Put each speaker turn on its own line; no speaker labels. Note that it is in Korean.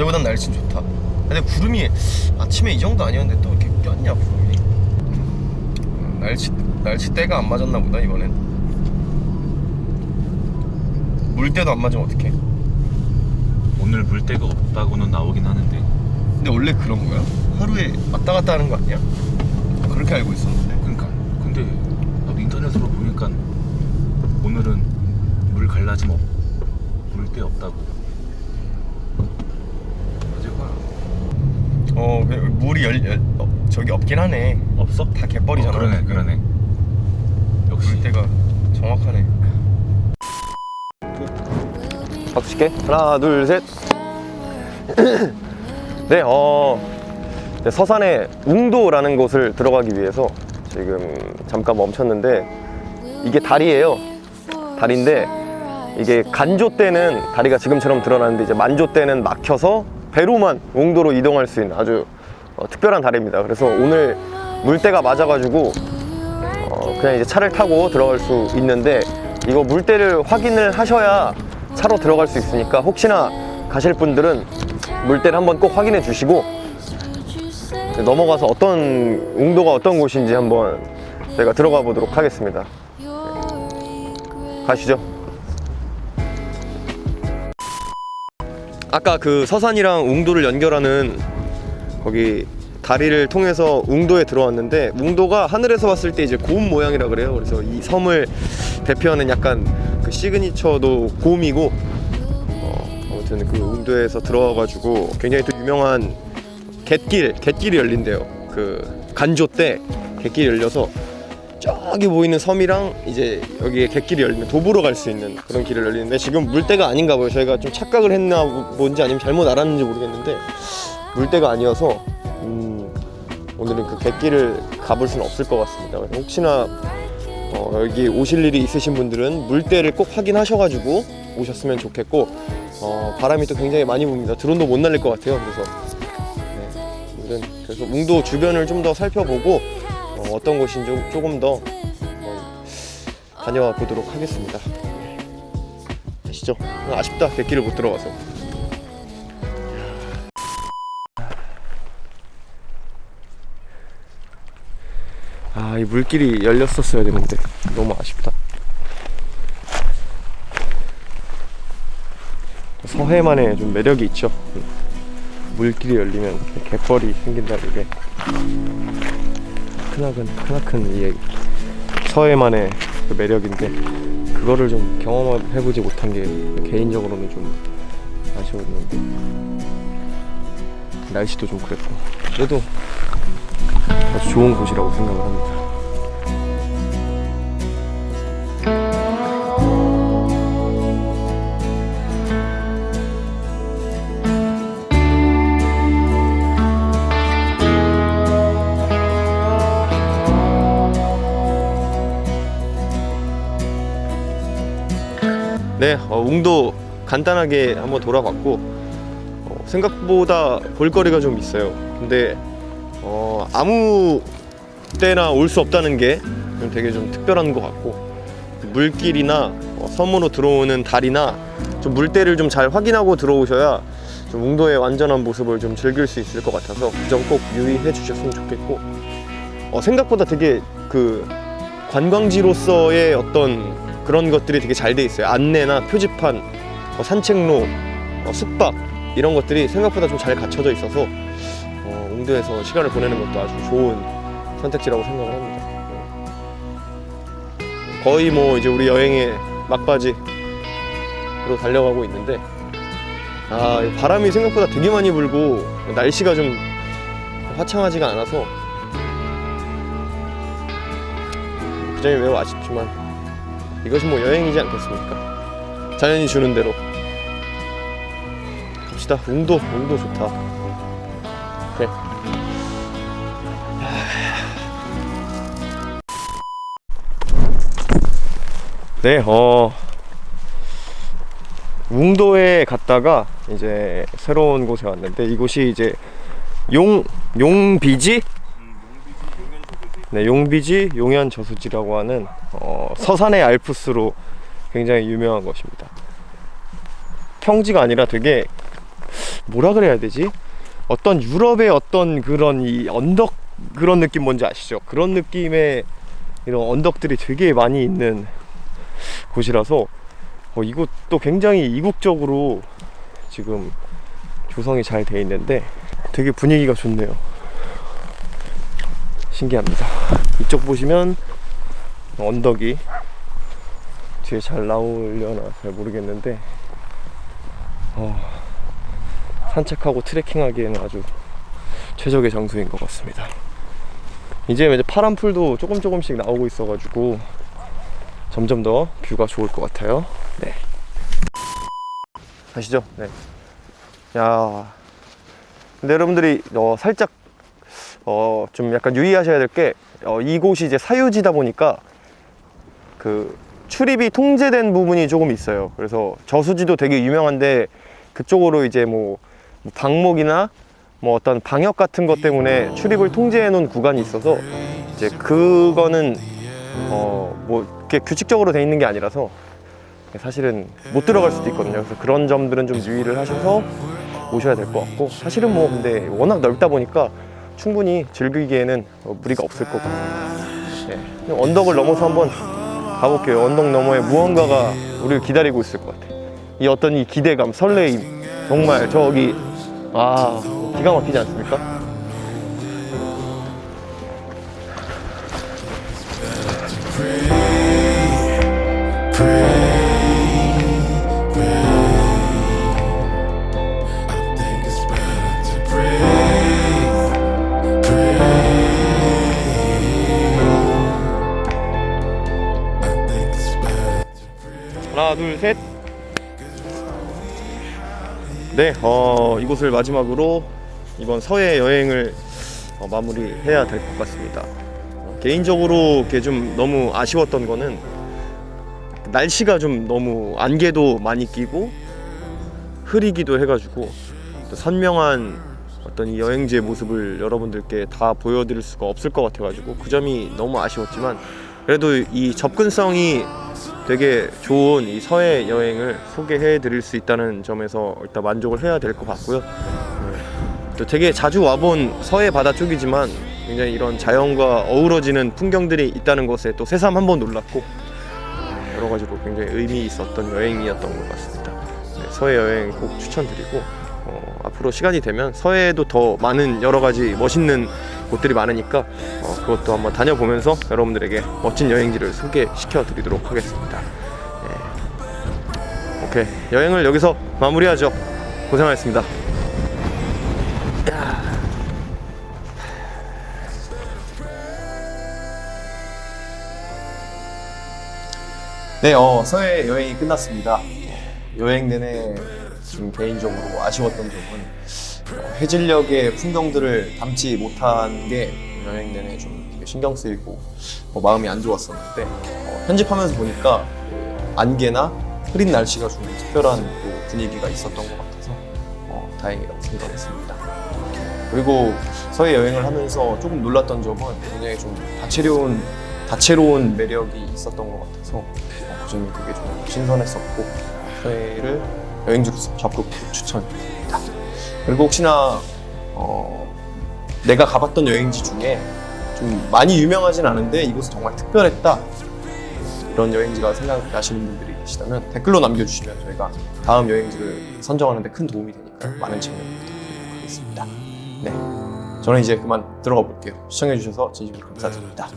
어제보단 날씨는 좋다. 근데 구름이 아침에 이 정도 아니었는데 또 이렇게 꼈냐 구름이. 날씨 때가 안 맞았나 보다 이번엔. 물때도 안 맞으면 어떡해?
오늘 물때가 없다고는 나오긴 하는데.
근데 원래 그런 거야? 하루에 왔다 갔다 하는 거 아니야? 그렇게 알고 있었는데.
그러니까 근데 나도 인터넷으로 보니까 오늘은 물 갈라짐 물때 없다고. 맞을 거야.
물이 저기 없긴 하네.
없어?
다 갯벌이잖아.
그러네 그러네. 역시
물때가 정확하네. 박수 칠게. 하나 둘 셋. 네, 네, 서산의 웅도라는 곳을 들어가기 위해서 지금 잠깐 멈췄는데, 이게 다리예요. 다리인데 이게 간조 때는 다리가 지금처럼 드러나는데 이제 만조 때는 막혀서 배로만 웅도로 이동할 수 있는 아주 특별한 다리입니다. 그래서 오늘 물때가 맞아가지고 그냥 이제 차를 타고 들어갈 수 있는데, 이거 물때를 확인을 하셔야 차로 들어갈 수 있으니까 혹시나 가실 분들은 물때를 한번 꼭 확인해 주시고 넘어가서 웅도가 어떤 곳인지 한번 저희가 들어가 보도록 하겠습니다. 가시죠. 아까 그 서산이랑 웅도를 연결하는 거기 다리를 통해서 웅도에 들어왔는데, 웅도가 하늘에서 봤을 때 이제 고음 모양이라 그래요. 그래서 이 섬을 대표하는 약간 그 시그니처도 고음이고, 아무튼 그 웅도에서 들어와가지고 굉장히 또 유명한 갯길이 열린대요. 그 간조 때 갯길이 열려서 저기 보이는 섬이랑 이제 여기에 갯길이 열리면 도보로 갈 수 있는 그런 길을 열리는데, 지금 물때가 아닌가 봐요. 저희가 좀 착각을 했나 뭔지 아니면 잘못 알았는지 모르겠는데 물때가 아니어서 오늘은 그 갯길을 가볼 수는 없을 것 같습니다. 혹시나 여기 오실 일이 있으신 분들은 물때를 꼭 확인하셔가지고 오셨으면 좋겠고, 바람이 또 굉장히 많이 붑니다. 드론도 못 날릴 것 같아요. 그래서 웅도 주변을 좀 더 살펴보고 어떤 곳인지 조금 더 다녀와 보도록 하겠습니다. 가시죠. 아쉽다, 갯길을 못 들어가서. 이 물길이 열렸었어야 되는데 너무 아쉽다. 서해만의 좀 매력이 있죠. 물길이 열리면 갯벌이 생긴다는 게 크나큰 이 서해만의 그 매력인데, 그거를 좀 경험해보지 못한 게 개인적으로는 좀 아쉬웠는데, 날씨도 좀 그랬고, 그래도 아주 좋은 곳이라고 생각을 합니다. 네, 웅도 간단하게 한번 돌아봤고, 생각보다 볼거리가 좀 있어요. 근데 아무 때나 올 수 없다는 게 되게 좀 특별한 것 같고, 물길이나 섬으로 들어오는 다리나 좀 물때를 좀 잘 확인하고 들어오셔야 좀 웅도의 완전한 모습을 좀 즐길 수 있을 것 같아서 그 점 꼭 유의해 주셨으면 좋겠고, 생각보다 되게 그 관광지로서의 어떤 그런 것들이 되게 잘 돼 있어요. 안내나 표지판, 산책로, 숙박 이런 것들이 생각보다 좀 잘 갖춰져 있어서 웅도에서 시간을 보내는 것도 아주 좋은 선택지라고 생각을 합니다. 거의 뭐 이제 우리 여행의 막바지로 달려가고 있는데, 바람이 생각보다 되게 많이 불고 날씨가 좀 화창하지가 않아서 그 점이 매우 아쉽지만 이것이 뭐 여행이지 않겠습니까? 자연이 주는 대로 갑시다. 웅도 좋다. 네. 네, 웅도에 갔다가 이제 새로운 곳에 왔는데, 이곳이 이제 용비지? 네, 용비지 용현저수지라고 하는 서산의 알프스로 굉장히 유명한 것입니다. 평지가 아니라 되게 뭐라 그래야 되지? 어떤 유럽의 어떤 그런 이 언덕 그런 느낌 뭔지 아시죠? 그런 느낌의 이런 언덕들이 되게 많이 있는 곳이라서 이곳도 굉장히 이국적으로 지금 조성이 잘 돼 있는데 되게 분위기가 좋네요. 신기합니다. 이쪽 보시면 언덕이 뒤에 잘 나오려나 잘 모르겠는데 산책하고 트레킹하기에는 아주 최적의 장소인 것 같습니다. 이제 파란 풀도 조금씩 나오고 있어가지고 점점 더 뷰가 좋을 것 같아요. 네. 아시죠? 네. 야, 근데 여러분들이 살짝 좀 약간 유의하셔야 될 게 이곳이 이제 사유지다 보니까 그 출입이 통제된 부분이 조금 있어요. 그래서 저수지도 되게 유명한데 그쪽으로 이제 뭐 방목이나 뭐 어떤 방역 같은 것 때문에 출입을 통제해 놓은 구간이 있어서 이제 그거는 뭐 이렇게 규칙적으로 돼 있는 게 아니라서 사실은 못 들어갈 수도 있거든요. 그래서 그런 점들은 좀 유의를 하셔서 오셔야 될 것 같고, 사실은 뭐 근데 워낙 넓다 보니까 충분히 즐기기에는 무리가 없을 것 같아요. 네. 언덕을 넘어서 한번 가볼게요. 언덕 너머에 무언가가 우리를 기다리고 있을 것 같아요. 이 어떤 이 기대감, 설레임, 정말 저기 기가 막히지 않습니까? 하나, 둘, 셋. 네, 이곳을 마지막으로 이번 서해 여행을 마무리해야 될 것 같습니다. 개인적으로 이렇게 좀 너무 아쉬웠던 거는 날씨가 좀 너무 안개도 많이 끼고 흐리기도 해가지고 또 선명한 어떤 이 여행지의 모습을 여러분들께 다 보여드릴 수가 없을 것 같아가지고 그 점이 너무 아쉬웠지만, 그래도 이 접근성이 되게 좋은 이 서해 여행을 소개해 드릴 수 있다는 점에서 일단 만족을 해야 될 것 같고요. 또 되게 자주 와본 서해 바다 쪽이지만 굉장히 이런 자연과 어우러지는 풍경들이 있다는 것에 또 새삼 한번 놀랐고, 여러 가지로 굉장히 의미 있었던 여행이었던 것 같습니다. 네, 서해 여행 꼭 추천드리고 앞으로 시간이 되면 서해에도 더 많은 여러 가지 멋있는 곳들이 많으니까 그것도 한번 다녀보면서 여러분들에게 멋진 여행지를 소개시켜 드리도록 하겠습니다. 네. 오케이, 여행을 여기서 마무리하죠. 고생하셨습니다. 네, 서해 여행이 끝났습니다. 여행 내내 좀 개인적으로 아쉬웠던 점은 해질녘의 풍경들을 담지 못한 게 여행 내내 좀 신경 쓰이고 마음이 안 좋았었는데, 편집하면서 보니까 안개나 흐린 날씨가 좀 특별한 또 분위기가 있었던 것 같아서 다행이라고 생각했습니다. 그리고 서해 여행을 하면서 조금 놀랐던 점은 굉장히 좀 다채로운 매력이 있었던 것 같아서 그 점이 되게 좀 신선했었고 서해를 여행지로서 적극 추천드립니다. 그리고 혹시나 내가 가봤던 여행지 중에 좀 많이 유명하진 않은데 이곳은 정말 특별했다, 이런 여행지가 생각나시는 분들이 계시다면 댓글로 남겨주시면 저희가 다음 여행지를 선정하는 데 큰 도움이 되니까 많은 참여 부탁드리도록 하겠습니다. 네, 저는 이제 그만 들어가 볼게요. 시청해주셔서 진심으로 감사드립니다.